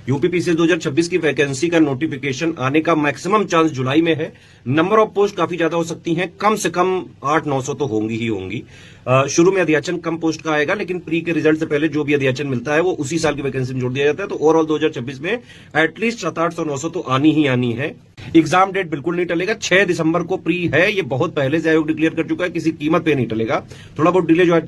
UPPCS 2026 की vacancy का notification आने का मैक्सिमम चांस जुलाई में है। नंबर ऑफ पोस्ट काफी ज्यादा हो सकती हैं, कम से कम 800-900 तो होंगी ही होंगी। शुरू में अध्याचन कम पोस्ट का आएगा, लेकिन प्री के रिजल्ट से पहले जो भी अध्याचन मिलता है वो उसी साल की वैकेंसी में जोड़ दिया जाता है। तो ओवरऑल 2026 में एटलीस्ट 700-800-900 तो आनी ही आनी है। एग्जाम डेट बिल्कुल नहीं टलेगा, 6 दिसंबर को प्री है, ये बहुत पहले से आयोग डिक्लेयर कर चुका है, किसी कीमत पे नहीं टलेगा। थोड़ा बहुत डिले जो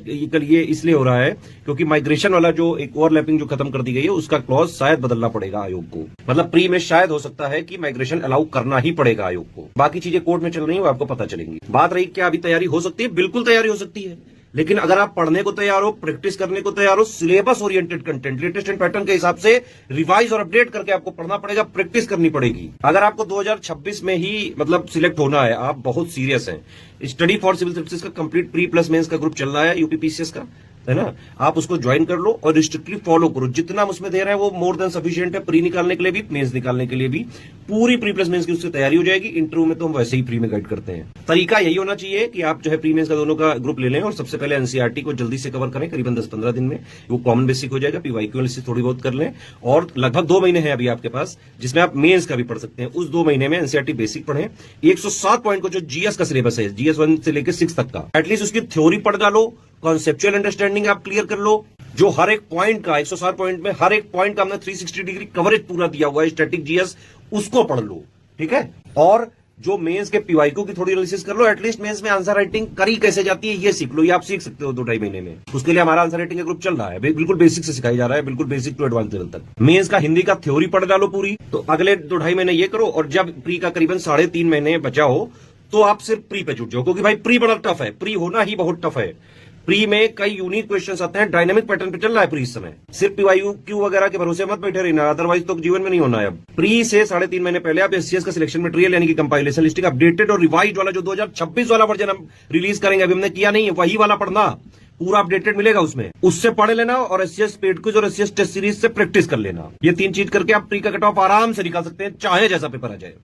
ये इसलिए हो रहा है क्योंकि माइग्रेशन वाला जो एक ओवरलैपिंग जो खत्म कर दी गई है उसका क्लॉज शायद बदलना पड़ेगा आयोग को। मतलब प्री में शायद हो सकता है कि माइग्रेशन अलाउ करना ही पड़ेगा आयोग को। बाकी चीजें कोर्ट में चल रही है, वो आपको पता चलेंगी। बात रही क्या अभी तैयारी हो सकती है, बिल्कुल तैयारी हो सकती है, लेकिन अगर आप पढ़ने को तैयार हो, प्रैक्टिस करने को तैयार हो, syllabus oriented content latest and pattern के हिसाब से रिवाइज और अपडेट करके आपको पढ़ना पड़ेगा, प्रैक्टिस करनी पड़ेगी। अगर आपको 2026 में ही मतलब सिलेक्ट होना है, आप बहुत सीरियस हैं। स्टडी फॉर सिविल सर्विसेज का कंप्लीट प्री प्लस मेंस का ग्रुप चल रहा है यूपीपीसीएस का, है ना। आप उसको ज्वाइन कर लो और स्ट्रिक्टली फॉलो करो। जितना हम उसमें दे रहे हैं वो मोर देन सफिशिएंट है, प्री निकालने के लिए भी, मेंस निकालने के लिए भी। पूरी प्री प्लस मेंस की उससे तैयारी हो जाएगी। इंटरव्यू में तो हम वैसे ही फ्री में गाइड करते हैं। तरीका यही होना चाहिए कि आप जो है प्री मेंस का दोनों का ग्रुप ले लें और सबसे पहले एनसीईआरटी को जल्दी से कवर करें, करीबन 10-15 दिन में वो कॉमन बेसिक हो जाएगा। पीवाईक्यू एनालिसिस थोड़ी बहुत कर लें और लगभग 2 महीने हैं अभी आपके पास जिसमें आप मेंस का भी पढ़ सकते हैं। उस 2 महीने में एनसीईआरटी बेसिक पढ़ें। 107 पॉइंट को जो जीएस का सिलेबस है, जीएस 1 से लेकर 6 तक का, एटलीस्ट उसकी थ्योरी पढ़ डालो, कॉन्सेप्चुअल अंडरस्टैंडिंग आप क्लियर कर लो। जो हर एक पॉइंट का 107 पॉइंट में हर एक पॉइंट का हमने 360 डिग्री कवरेज पूरा दिया हुआ है, स्टैटिक जीएस, उसको पढ़ लो, ठीक है। और जो मेंस के पीवाईक्यू की थोड़ी एनालिसिस कर लो। एटलीस्ट मेंस में आंसर राइटिंग करी कैसे जाती है ये सीख लो, ये आप सीख सकते हो 2-2.5 महीने में। उसके लिए हमारा आंसर राइटिंग का ग्रुप चल रहा है, बिल्कुल बेसिक से सिखाई जा रहा है, बिल्कुल बेसिक टू एडवांस लेवल तक। मेंस का हिंदी का थ्योरी पढ़ डालो पूरी, तो अगले 2-2.5 महीने ये करो। और जब प्री का करीबन 3.5 महीने बचा हो तो आप सिर्फ प्री पे जुट जाओ, क्योंकि भाई प्री बड़ा टफ है, प्री होना ही बहुत टफ है। प्री में कई यूनिक क्वेश्चंस आते हैं, डायनामिक पैटर्न पे चल रहा है प्री इस समय। सिर्फ पीवाईक्यू वगैरह के भरोसे मत बैठे रहना, अदरवाइज तो जीवन में नहीं होना है। अब प्री से 3.5 महीने पहले आप एससीएस का सिलेक्शन मटेरियल यानी कि कंपाइलेशन लिस्टिंग अपडेटेड और रिवाइज वाला जो 2026 वाला वर्जन हम रिलीज करेंगे, अभी हमने किया नहीं है, वही वाला पढ़ना, पूरा अपडेटेड मिलेगा उसमें, उससे पढ़ लेना। और एससीएस पेड क्विज और एससीएस टेस्ट सीरीज से प्रैक्टिस कर लेना। ये 3 चीज करके आप प्री का कट ऑफ आराम से निकाल सकते हैं, चाहे जैसा पेपर आ जाए।